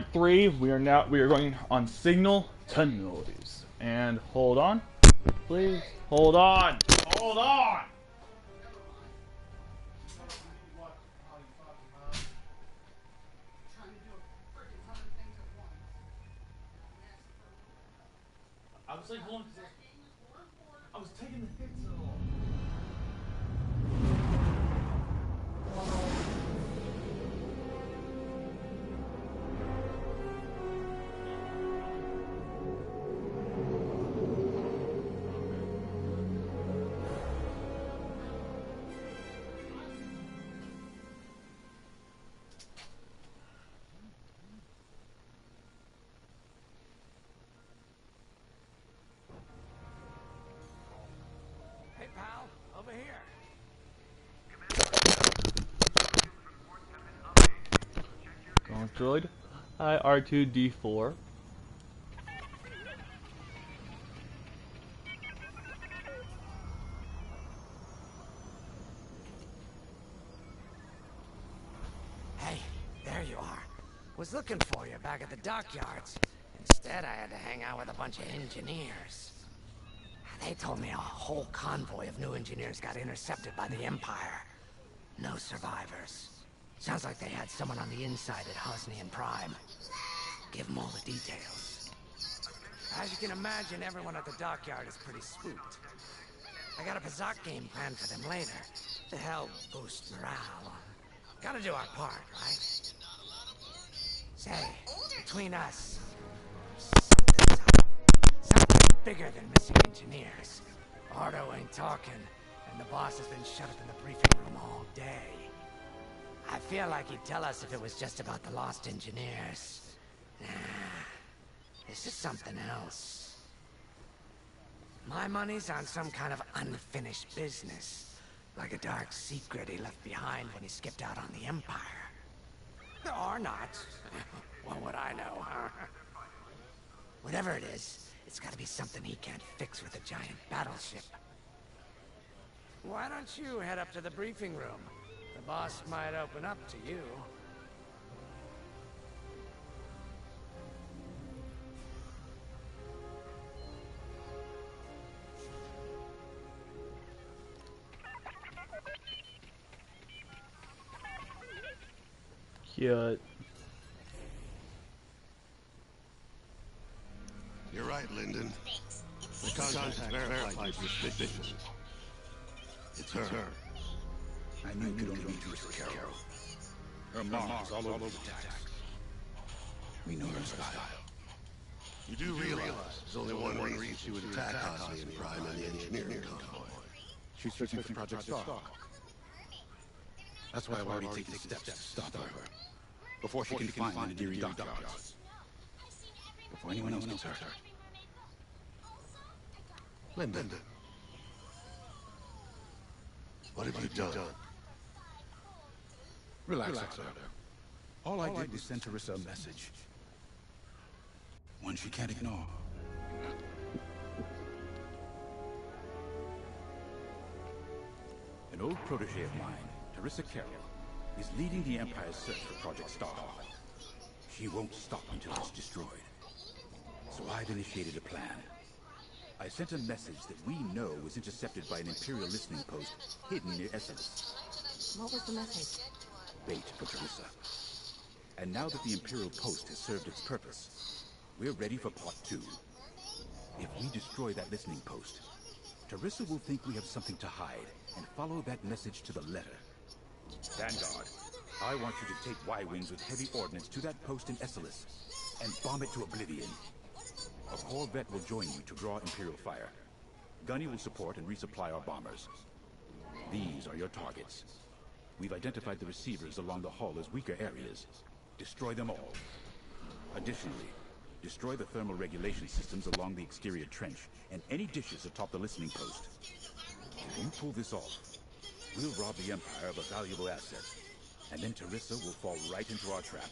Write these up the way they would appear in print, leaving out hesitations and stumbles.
3, we are going on signal to noise. And hold on, please. Hold on. Hold on. I was like, I was taking the hits and all. Over here. Going droid. Hi, R2D4. Hey, there you are. Was looking for you back at the dockyards. Instead, I had to hang out with a bunch of engineers. They told me a whole convoy of new engineers got intercepted by the Empire. No survivors. Sounds like they had someone on the inside at Hosnian Prime. Give them all the details. As you can imagine, everyone at the dockyard is pretty spooked. I got a Pazak game planned for them later to help boost morale. Gotta do our part, right? Say, between us, something bigger than missing engineers. Ardo ain't talking, and the boss has been shut up in the briefing room all day. I feel like he'd tell us if it was just about the lost engineers. Nah, this is something else. My money's on some kind of unfinished business. Like a dark secret he left behind when he skipped out on the Empire. Or not. What would I know, huh? Whatever it is, it's gotta be something he can't fix with a giant battleship. Why don't you head up to the briefing room? The boss might open up to you. Cute. You're right, Lyndon. The contact verified your suspicions. It's her. I knew we could only be Teresa Carroll. Her mark is all over the text. We know her style. You do realize there's only one reason she would attack Hosnian Prime and the engineering convoy. She's searching for Project Star. That's why I've already taken steps to stop her. Before she can find the Deary dockyards. Before anyone else gets hurt. Lyndon. What have you done? Relax, sir. All I did was send Teresa a message. One she can't ignore. An old protege of mine, Teresa Carroll, is leading the Empire's search for Project Star. She won't stop until it's destroyed. So I've initiated a plan. I sent a message that we know was intercepted by an Imperial listening post hidden near Esselis. What was the message? Bait for Teresa. And now that the Imperial post has served its purpose, we're ready for part 2. If we destroy that listening post, Teresa will think we have something to hide and follow that message to the letter. Vanguard, I want you to take Y-Wings with heavy ordnance to that post in Esselis and bomb it to oblivion. A Corvette will join you to draw Imperial fire. Gunny will support and resupply our bombers. These are your targets. We've identified the receivers along the hull as weaker areas. Destroy them all. Additionally, destroy the thermal regulation systems along the exterior trench and any dishes atop the listening post. If you pull this off, we'll rob the Empire of a valuable asset, and then Teresa will fall right into our trap.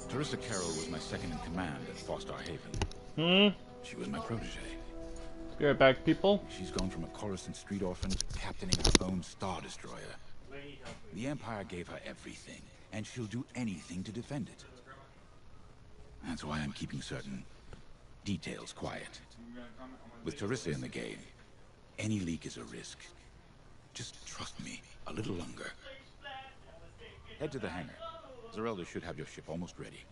Teresa Carroll was my second in command at Foster Haven. She was my protege. Be right back, people. She's gone from a Coruscant street orphan to captaining her own Star Destroyer. The Empire gave her everything, and she'll do anything to defend it. That's why I'm keeping certain details quiet. With Teresa in the game, any leak is a risk. Just trust me a little longer. Head to the hangar. Zarelda should have your ship almost ready.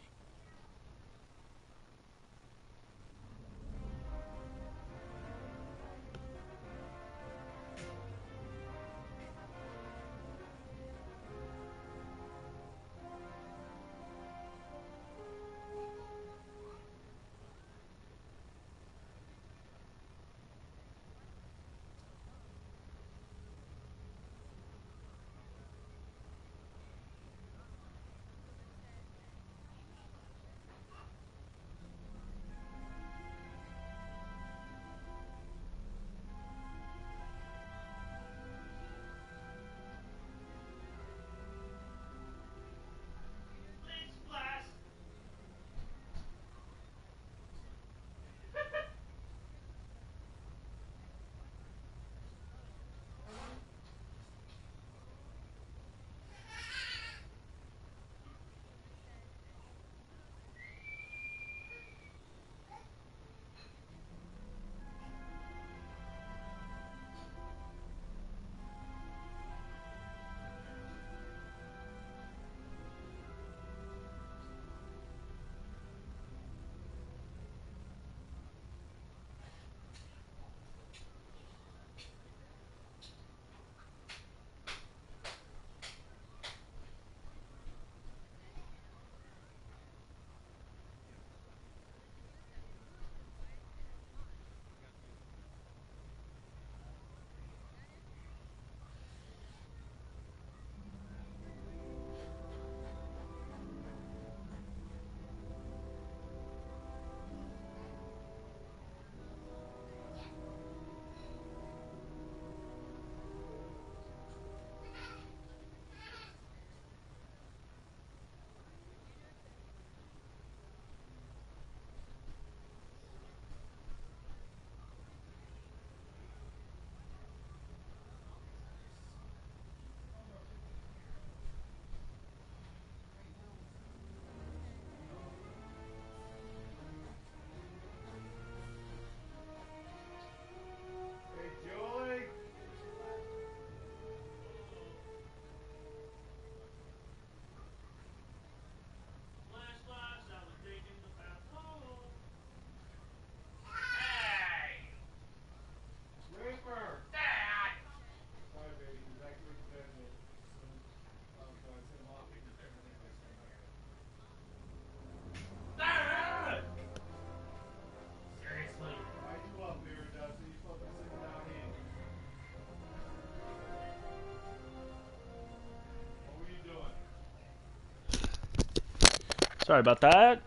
Sorry about that.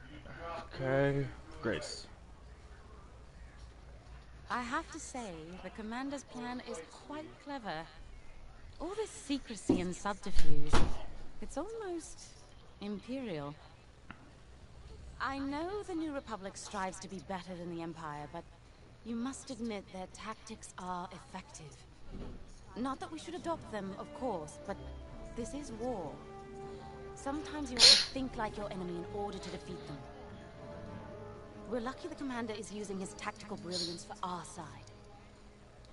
Okay, Grace. I have to say, the commander's plan is quite clever. All this secrecy and subterfuge, it's almost imperial. I know the New Republic strives to be better than the Empire, but you must admit their tactics are effective. Not that we should adopt them, of course, but this is war. Sometimes you have to think like your enemy in order to defeat them. We're lucky the commander is using his tactical brilliance for our side.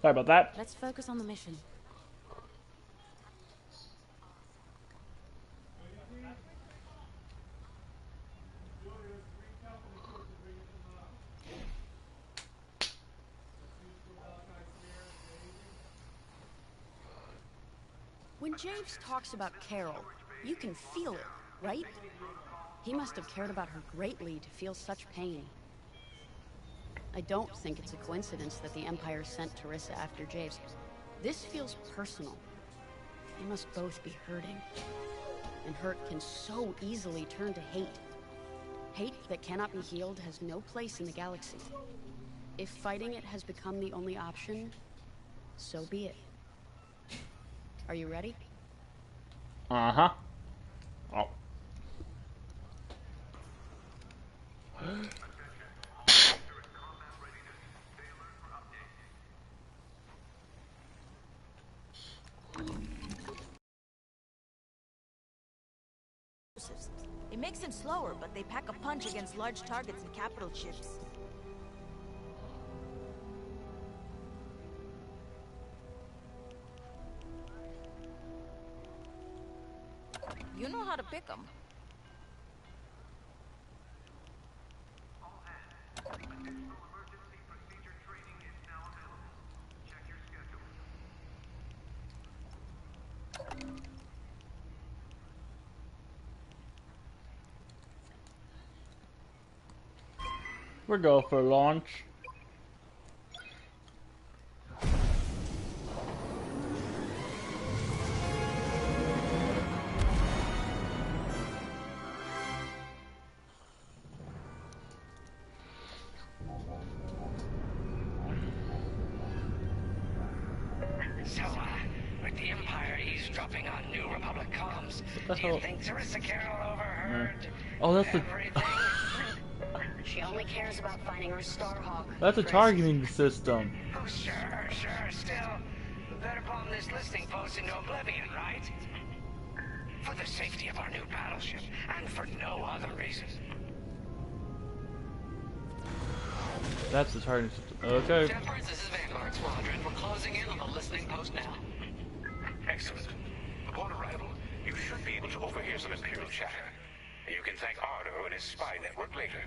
Sorry about that. Let's focus on the mission. When James talks about Carol, you can feel it, right? He must have cared about her greatly to feel such pain. I don't think it's a coincidence that the Empire sent Teresa after James. This feels personal. They must both be hurting. And hurt can so easily turn to hate. Hate that cannot be healed has no place in the galaxy. If fighting it has become the only option, so be it. Are you ready? Uh-huh. Oh. It makes them slower, but they pack a punch against large targets and capital ships. You know how to pick them. We're go for launch. So, with the Empire eavesdropping on New Republic comms, do you think Teresa Carroll overheard Oh, that's the. everything? She only cares about finding her Starhawk. That's a Chris. targeting system. Oh, sure. Still, better bomb this listening post into oblivion, right? For the safety of our new battleship, and for no other reason. That's the targeting system. Okay. Temperance, this is Vanguard Squadron. We're closing in on the listening post now. Excellent. Upon arrival, you should be able to overhear some Imperial chatter. You can thank Ardo and his spy network later.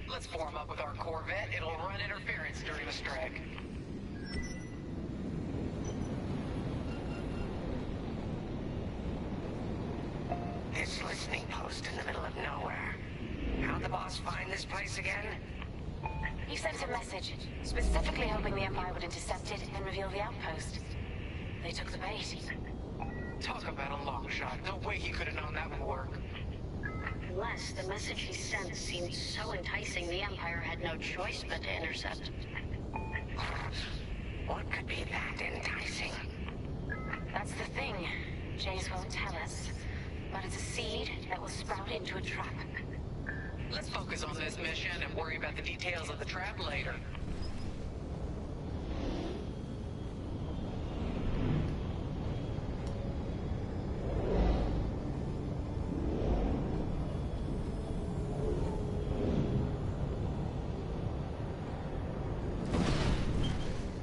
Let's form up with our Corvette. It'll run interference during the strike. This listening post in the middle of nowhere. How'd the boss find this place again? He sent a message, specifically hoping the Empire would intercept it and reveal the outpost. They took the bait. Talk about a long shot. No way he could have known that would work. Unless the message he sent seemed so enticing, the Empire had no choice but to intercept. What could be that enticing? That's the thing. Jace won't tell us. But it's a seed that will sprout into a trap. Let's focus on this mission and worry about the details of the trap later.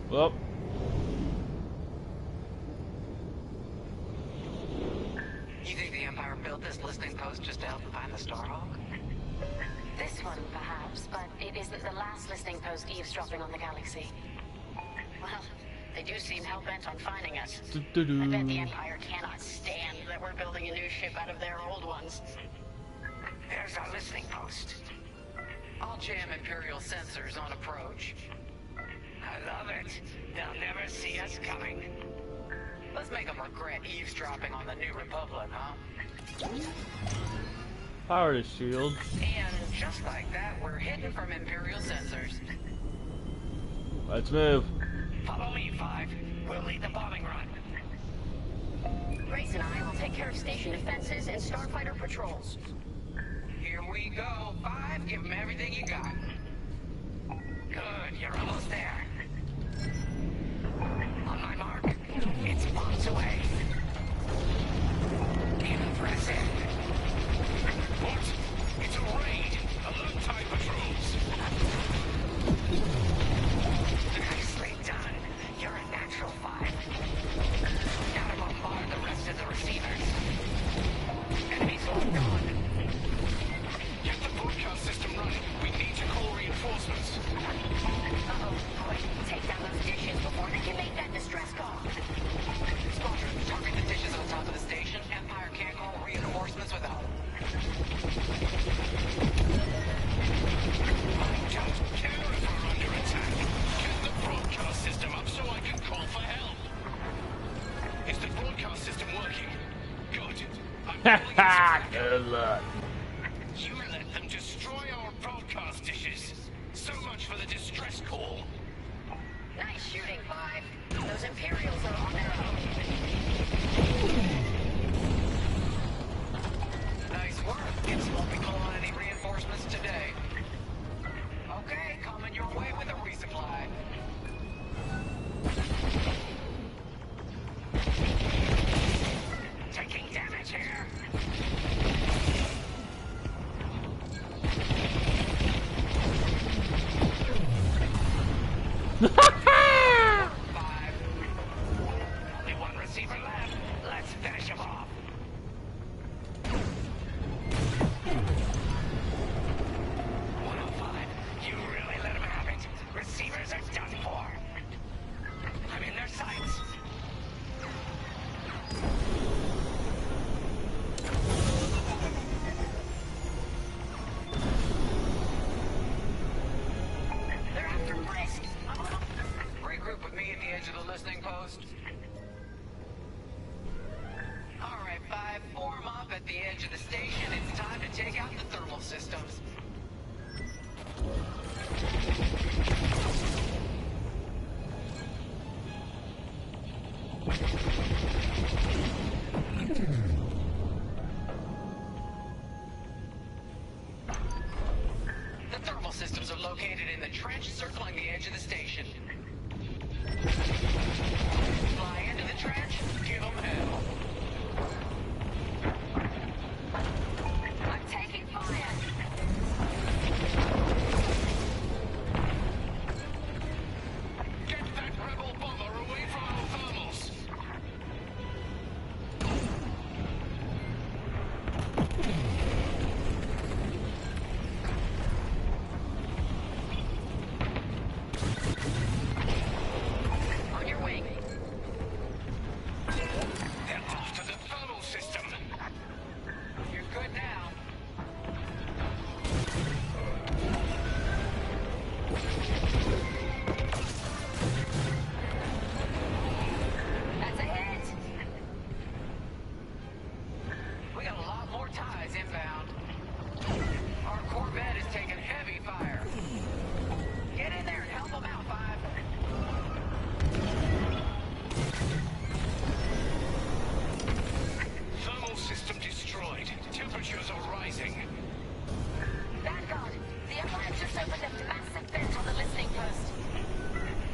Well. You think the Empire built this listening post just to help them find the Starhawk? This one, perhaps, but it isn't the last listening post eavesdropping on the galaxy. Well, they do seem hell-bent on finding us. Do-do-do. I bet the Empire cannot stand that we're building a new ship out of their old ones. There's our listening post. I'll jam Imperial sensors on approach. I love it. They'll never see us coming. Let's make them regret eavesdropping on the New Republic, huh? Power the shield. And just like that, we're hidden from Imperial sensors. Let's move. Follow me, Five. We'll lead the bombing run. Grace and I will take care of station defenses and starfighter patrols. Here we go. Five, give them everything you got. Good, you're almost there. On my mark. It's bombs away. Impressive. What? It's a raid! Alert TIE patrols! Nicely done. You're a natural, Five. Now to bombard the rest of the receivers. Enemies all gone. Get the broadcast system running. We need to call reinforcements. Uh-oh, quick, take down those dishes before they can make that distress call. Squadron, target the dishes on top of the station. Empire can't call reinforcements without them. I don't care if we're under attack. Get the broadcast system up so I can call for help. Is the broadcast system working? Good. I'm calling it. Good luck. You let them destroy our broadcast dishes. So much for the distress call. Nice shooting, Five. Those Imperials are on their own. Nice work. Gibbs won't be calling any reinforcements today. Okay, coming your way with a resupply. Taking damage here. 5. Only one receiver left. Let's finish him off. 105. You really let him have it. Receivers are done for. I'm in their sights. They're after Brisk. Regroup with me at the edge of the listening post. All right, 5, form up at the edge of the station. It's time to take out the thermal systems. The thermal systems are located in the trench circling the edge of the station. Fly into the trench, give them hell. I'm taking fire. Get that rebel bomber away from our thermals! On your wing. They're after the thermal system! You're good now. That's a hit. We got a lot more ties inbound. Our Corvette is taking heavy fire. Get in there and help them out, 5. Thermal system destroyed. Temperatures are rising. Vanguard, the Empire just opened a massive vent on the listening post.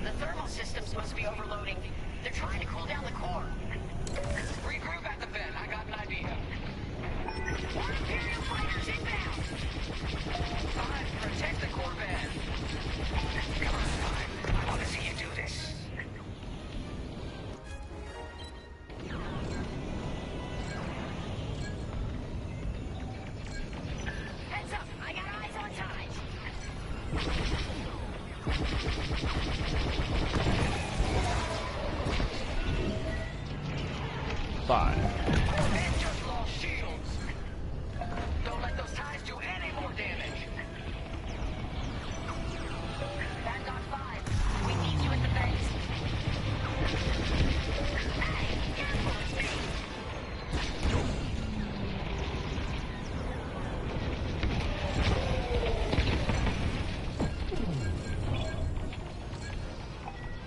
The thermal systems must be overloading. They're trying to cool down the core. Regroup at the vent. I got an idea. More Imperial fighters inbound! 5, protect the Corvette. Come on, 5. I want to see you do this. Heads up, I got eyes on ties. 5. Corvette just lost shields. Don't let those ties do any more damage. Vanguard 5, we need you at the base. Hey, careful, it's me.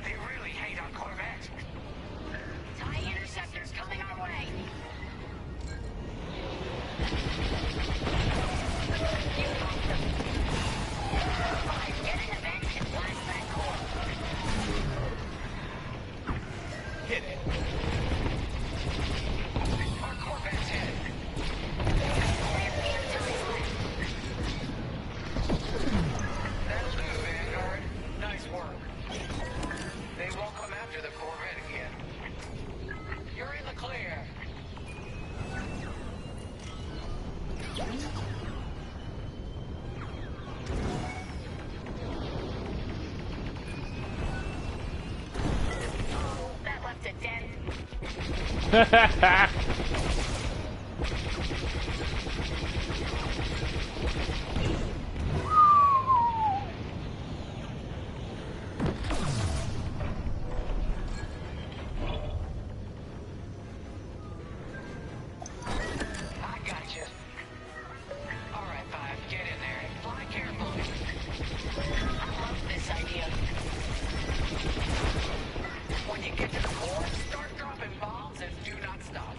They really hate our Corvette. TIE interceptors coming our way. You got them. 5, get in the vent and blast that core. Hit it. Our Corvette's hit. We have few ties left. That'll do, Vanguard. Nice work. They won't come after the Corvette again. You're in the clear. Oh, that left a dent. I got you. All right, 5, get in there and fly carefully. I love this idea. When you get to the core, start dropping bombs and do not stop.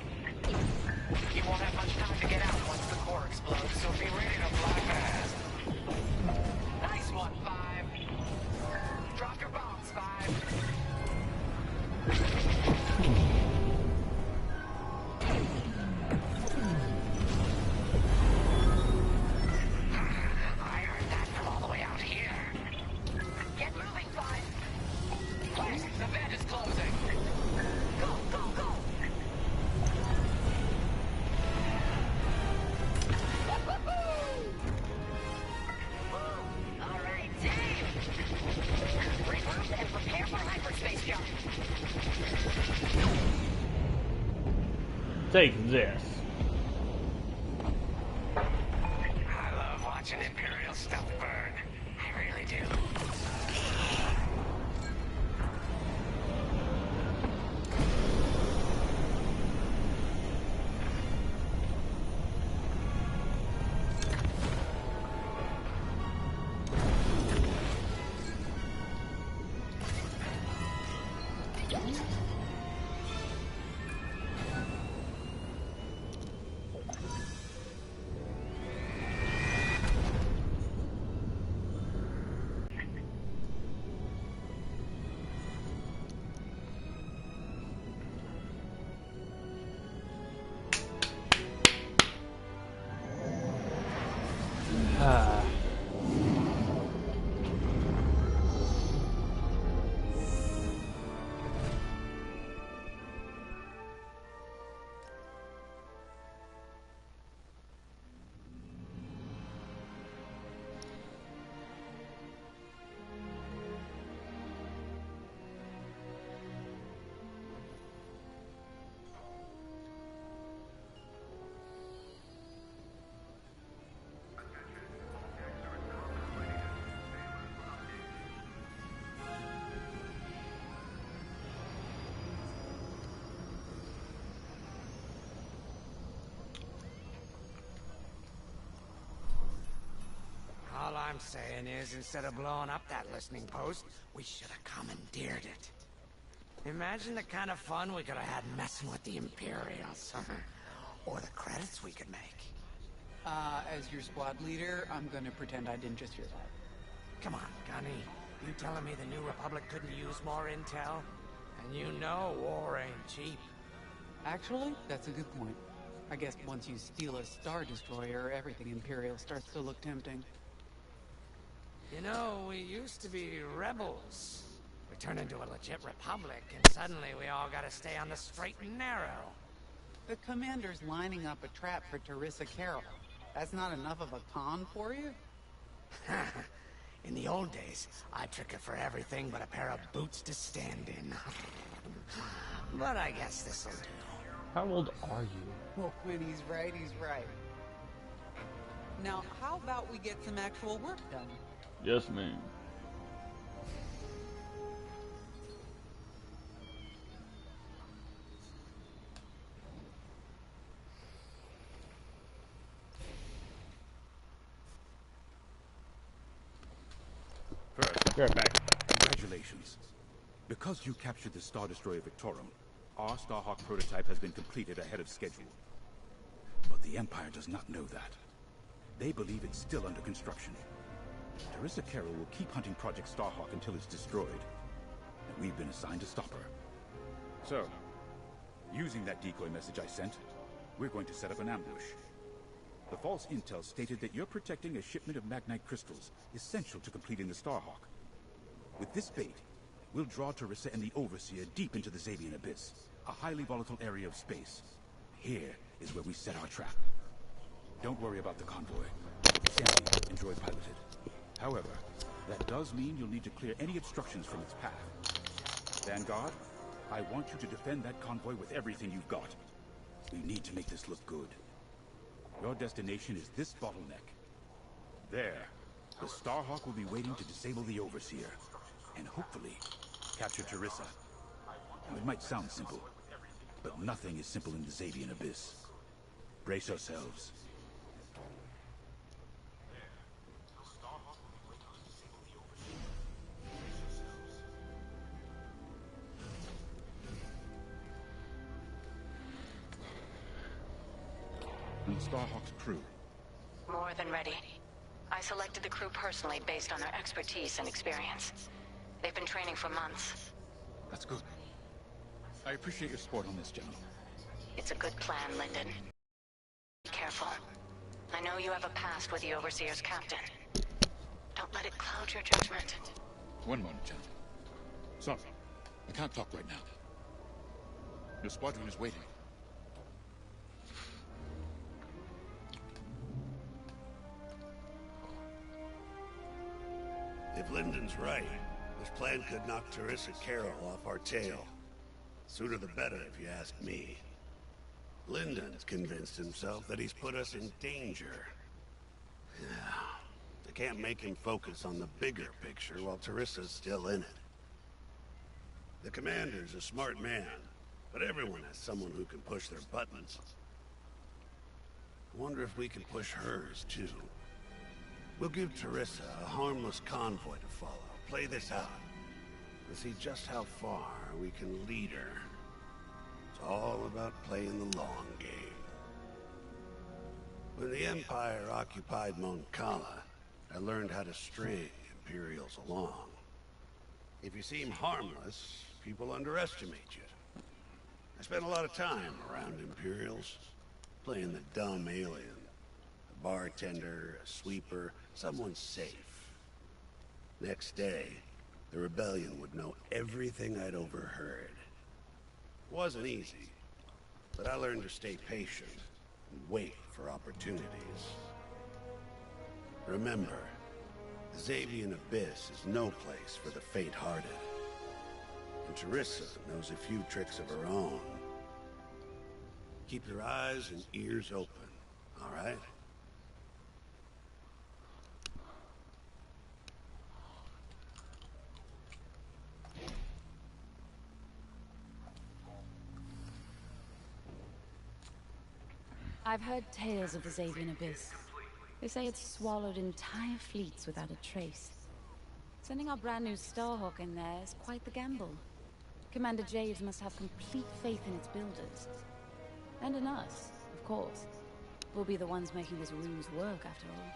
Take this. I love watching Imperial stuff burn. I really do. All I'm saying is, instead of blowing up that listening post, we should have commandeered it. Imagine the kind of fun we could have had messing with the Imperials. Or the credits we could make. As your squad leader, I'm gonna pretend I didn't just hear that. Come on, Gunny. You telling me the New Republic couldn't use more intel? And you know war ain't cheap. Actually, that's a good point. I guess once you steal a Star Destroyer, everything Imperial starts to look tempting. You know, we used to be rebels. We turned into a legit republic, and suddenly we all gotta stay on the straight and narrow. The commander's lining up a trap for Teresa Carroll. That's not enough of a con for you? In the old days, I'd trick her for everything but a pair of boots to stand in. But I guess this'll do. How old are you? Well, when he's right, he's right. Now, how about we get some actual work done? Yes, ma'am. First, Be right back. congratulations. Because you captured the Star Destroyer Victorum, our Starhawk prototype has been completed ahead of schedule. But the Empire does not know that. They believe it's still under construction. Teresa Carroll will keep hunting Project Starhawk until it's destroyed. And we've been assigned to stop her. So, using that decoy message I sent, we're going to set up an ambush. The false intel stated that you're protecting a shipment of Magnite crystals, essential to completing the Starhawk. With this bait, we'll draw Teresa and the Overseer deep into the Zabian Abyss, a highly volatile area of space. Here is where we set our trap. Don't worry about the convoy. It's empty and droid piloted. However, that does mean you'll need to clear any obstructions from its path. Vanguard, I want you to defend that convoy with everything you've got. We need to make this look good. Your destination is this bottleneck. There, the Starhawk will be waiting to disable the Overseer, and hopefully, capture Teresa. Now, it might sound simple, but nothing is simple in the Zabian Abyss. Brace yourselves. And the Starhawk's crew. More than ready. I selected the crew personally based on their expertise and experience. They've been training for months. That's good. I appreciate your support on this, General. It's a good plan, Lyndon. Be careful. I know you have a past with the Overseer's captain. Don't let it cloud your judgment. One moment, General. Sorry, I can't talk right now. Your squadron is waiting. If Lyndon's right, this plan could knock Teresa Carroll off our tail. Sooner the better, if you ask me. Lyndon's convinced himself that he's put us in danger. Yeah. They can't make him focus on the bigger picture while Terissa's still in it. The commander's a smart man, but everyone has someone who can push their buttons. I wonder if we can push hers, too. We'll give Terissa a harmless convoy to follow. Play this out. And see just how far we can lead her. It's all about playing the long game. When the Empire occupied Moncala, I learned how to string Imperials along. If you seem harmless, people underestimate you. I spent a lot of time around Imperials, playing the dumb alien. A bartender, a sweeper, someone safe. Next day, the rebellion would know everything I'd overheard. It wasn't easy, but I learned to stay patient and wait for opportunities. Remember, the Xavian Abyss is no place for the faint-hearted. And Terissa knows a few tricks of her own. Keep your eyes and ears open, all right? I've heard tales of the Xavian Abyss. They say it's swallowed entire fleets without a trace. Sending our brand new Starhawk in there is quite the gamble. Commander Javes must have complete faith in its builders. And in us, of course. We'll be the ones making this ruse work, after all.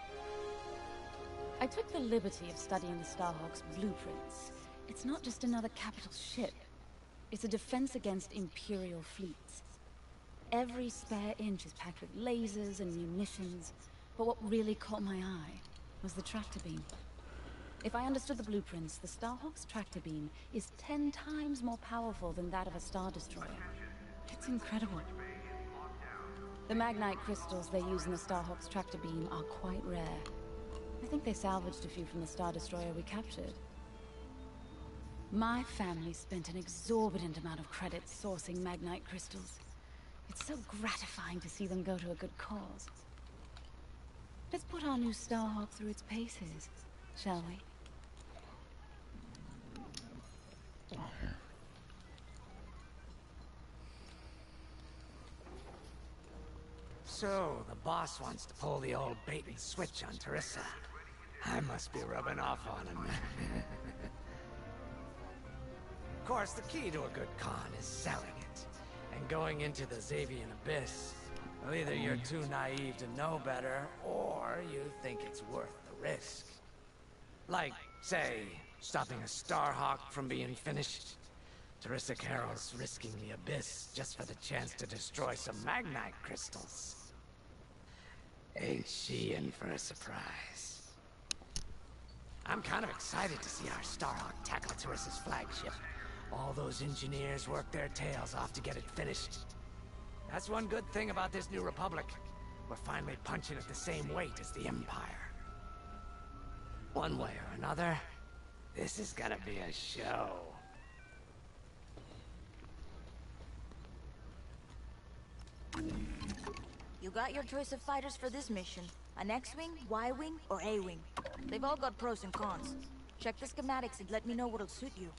I took the liberty of studying the Starhawk's blueprints. It's not just another capital ship. It's a defense against Imperial fleets. Every spare inch is packed with lasers and munitions, but what really caught my eye was the tractor beam. If I understood the blueprints, the Starhawk's tractor beam is 10 times more powerful than that of a Star Destroyer. It's incredible. The Magnite crystals they use in the Starhawk's tractor beam are quite rare. I think they salvaged a few from the Star Destroyer we captured. My family spent an exorbitant amount of credits sourcing Magnite crystals. It's so gratifying to see them go to a good cause. Let's put our new Starhawk through its paces, shall we? So, the boss wants to pull the old bait and switch on Terissa. I must be rubbing off on him. Of course, the key to a good con is selling it. And going into the Xavian Abyss. Well, either you're too naive to know better, or you think it's worth the risk. Like, say, stopping a Starhawk from being finished. Terissa Carroll's risking the Abyss just for the chance to destroy some Magnite crystals. Ain't she in for a surprise? I'm kind of excited to see our Starhawk tackle Terissa's flagship. All those engineers work their tails off to get it finished. That's one good thing about this new Republic. We're finally punching at the same weight as the Empire. One way or another, this is gonna be a show. You got your choice of fighters for this mission. An X-Wing, Y-Wing, or A-Wing. They've all got pros and cons. Check the schematics and let me know what'll suit you.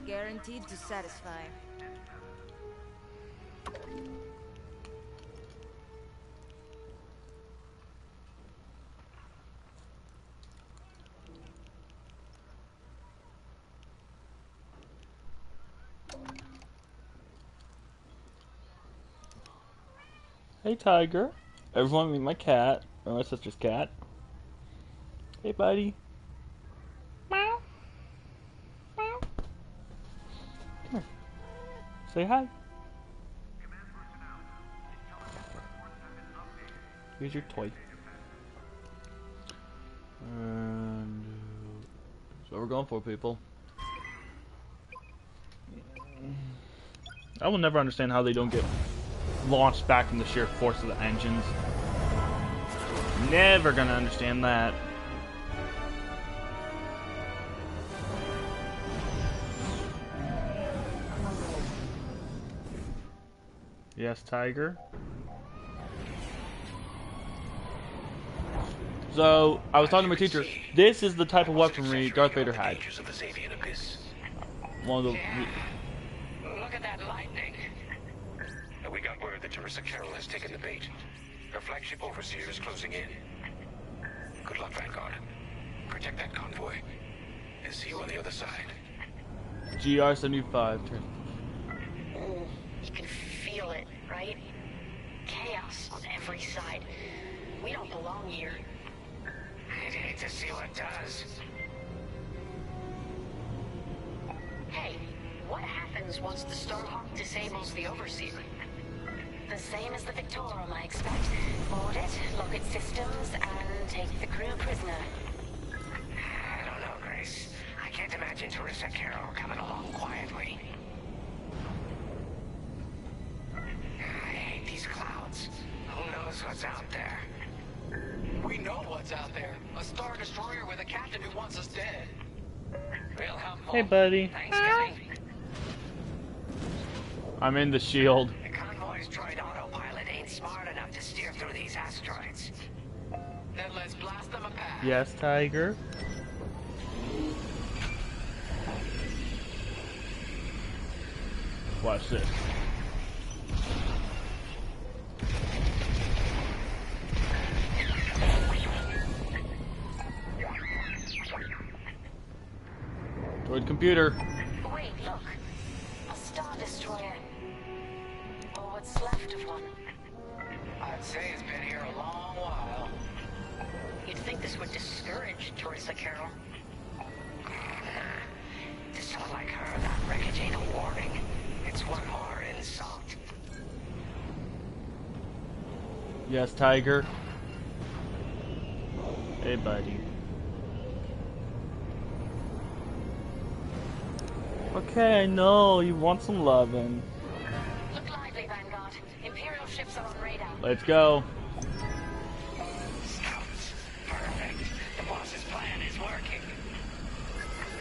Guaranteed to satisfy. Hey, Tiger. Everyone meet my cat, or my sister's cat. Hey, buddy. Meow. Meow. Come here. Say hi. Here's your toy. And that's what we're going for, people. I will never understand how they don't get launched back in the sheer force of the engines. Never gonna understand that. Yes, Tiger. So, I was talking to my teacher. This is the type of weaponry Darth Vader had. One of the... Look at that lightning. We got word that Teresa Carroll has taken the bait. Her flagship overseer is closing in. Good luck, Vanguard. Protect that convoy. And see you on the other side. GR-75. You can feel it, right? Chaos on every side. We don't belong here. I'd hate to see what does. Hey, what happens once the Starhawk disables the Overseer? The same as the Victorum, I expect. Board it, lock its systems, and take the crew prisoner. I don't know, Grace. I can't imagine Teresa Carroll coming along quietly. I hate these clouds. Who knows what's out there? We know what's out there. A Star Destroyer with a captain who wants us dead. Real helpful. Hey, buddy. Thanks, Kelly. I'm in the shield. The convoy's droid autopilot ain't smart enough to steer through these asteroids. Then let's blast them a path. Yes, Tiger. Watch this. Droid computer. Wait, look. A Star Destroyer. Or what's left of one. I'd say it's been here a long while. You'd think this would discourage Teresa Carroll. To someone like her, that wreckage ain't a warning. It's one more insult. Yes, Tiger. Hey, buddy. Okay, I know. You want some lovin'. Look lively, Vanguard. Imperial ships are on radar. Let's go. Scouts. Perfect. The boss's plan is working.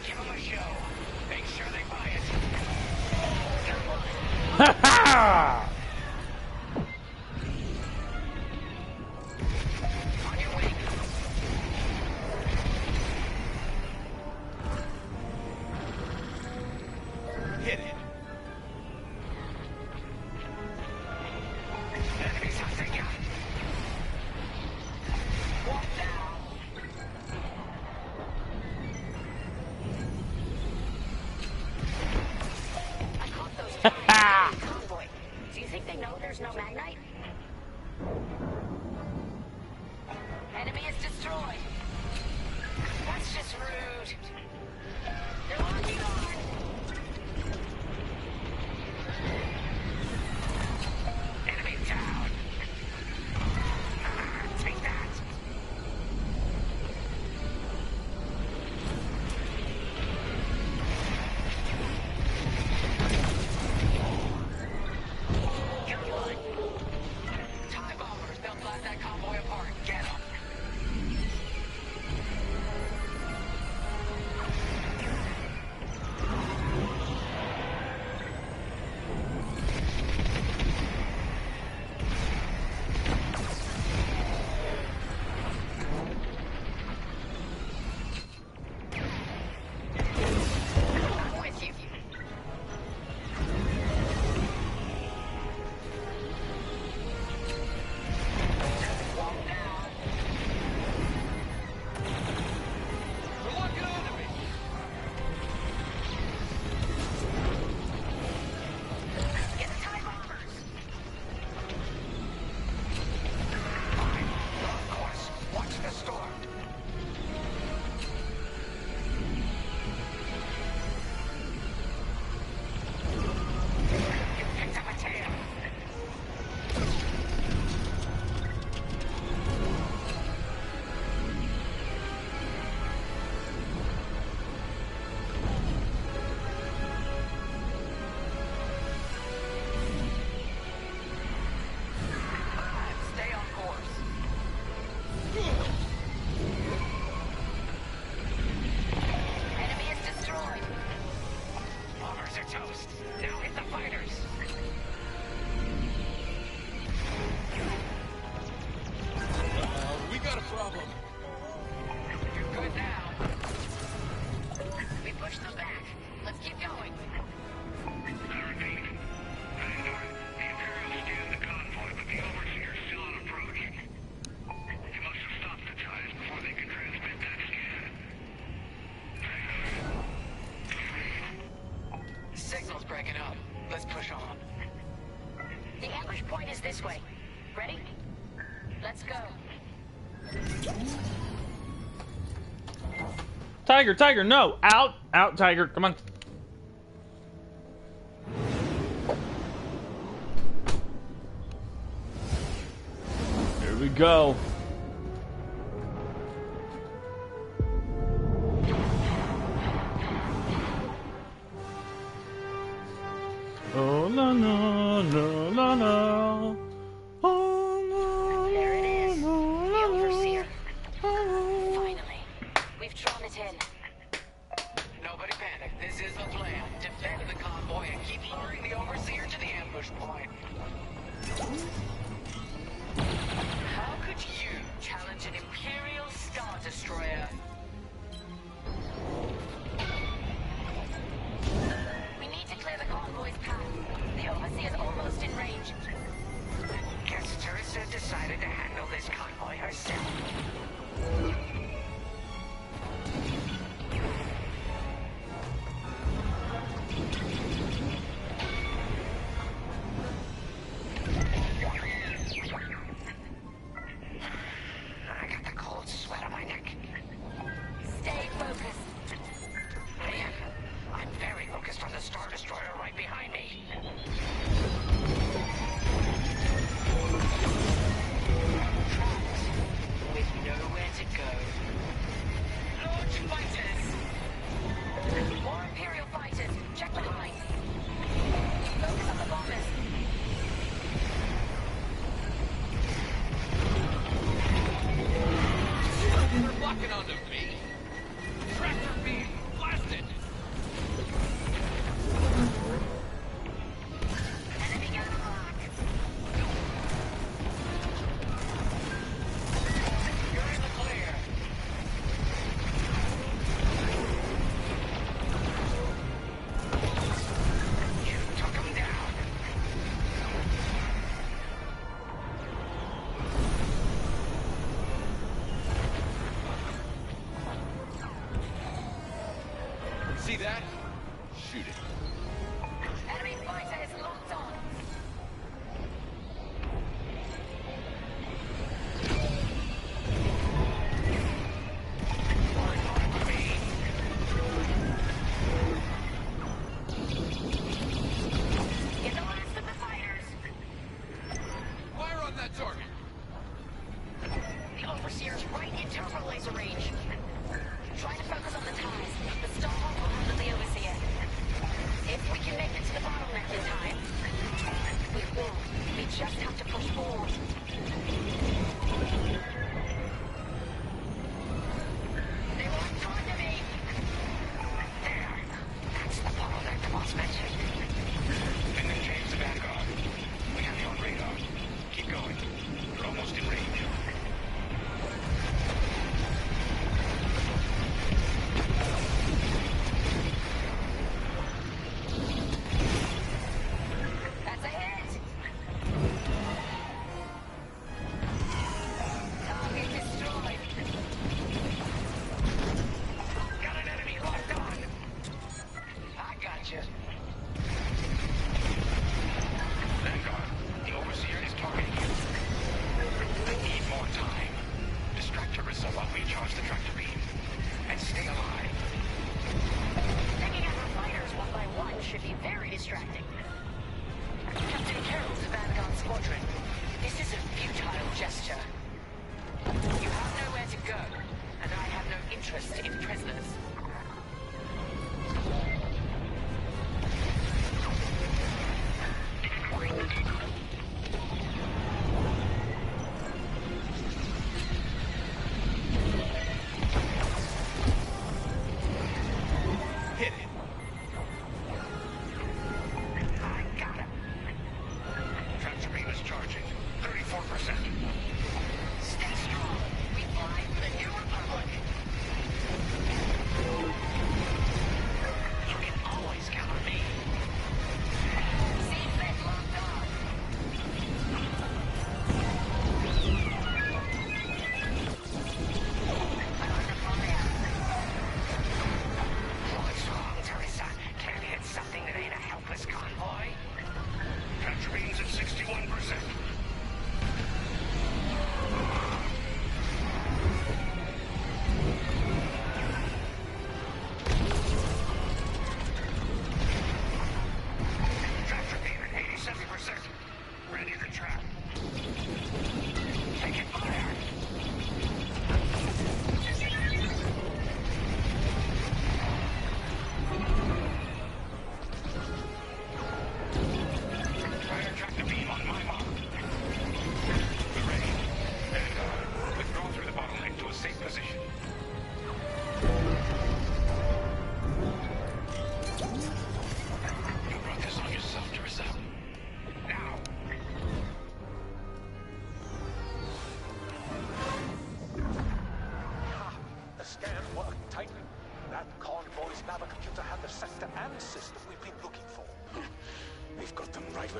Give them a show. Make sure they buy it. Ha ha! On your way. Hit it. Enemies hunting you. What now? I caught those tanks in the convoy. Do you think they know there's no Magnite? Enemy is destroyed. That's just rude. They're locking on. Enemy down. Take that. You're one. TIE bombers, they'll blast that convoy apart. Get them. The ambush point is this way. Ready? Let's go. Tiger, Tiger, no! Out! Out, Tiger, come on. Here we go. Oh la la la la la. Oh la. There it is. The Overseer. Finally. We've drawn it in. Nobody panic. This is the plan. Defend the convoy and keep luring the Overseer to the ambush point. How could you challenge an Imperial Star Destroyer? We need to clear the convoy's path. The Overseer's almost in range. Guess Teresa decided to handle this convoy herself.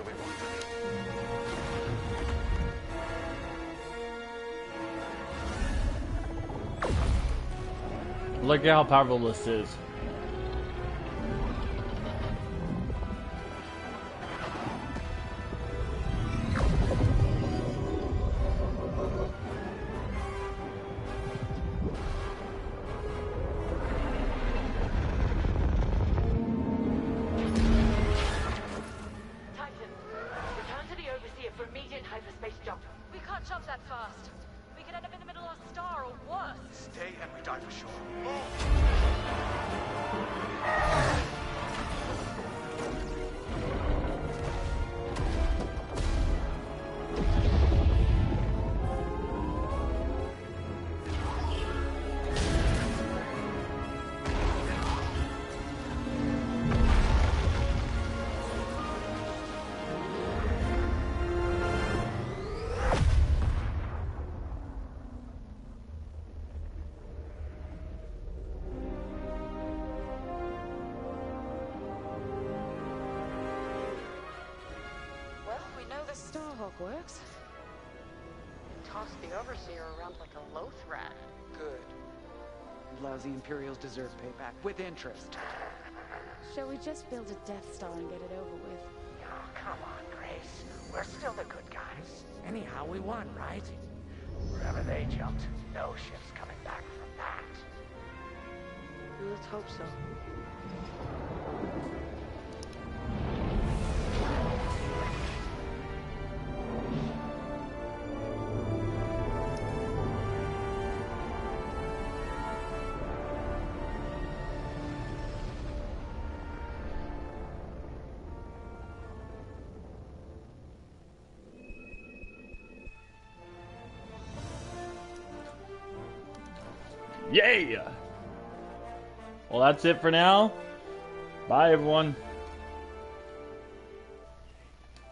we want to be. Look at how powerful this is. Titan, return to the Overseer for immediate hyperspace jump. We can't jump that fast. We could end up in the middle of a star or worse. Stay and we die for sure. Well, we know the Starhawk works. Toss the Overseer around like a loath rat. Good. Lousy Imperials deserve payback, with interest. Shall we just build a Death Star and get it over with? Oh, come on, Grace. We're still the good guys. Anyhow, we won, right? Wherever they jumped, no ship's coming back from that. Let's hope so. Yeah! Well, that's it for now. Bye, everyone.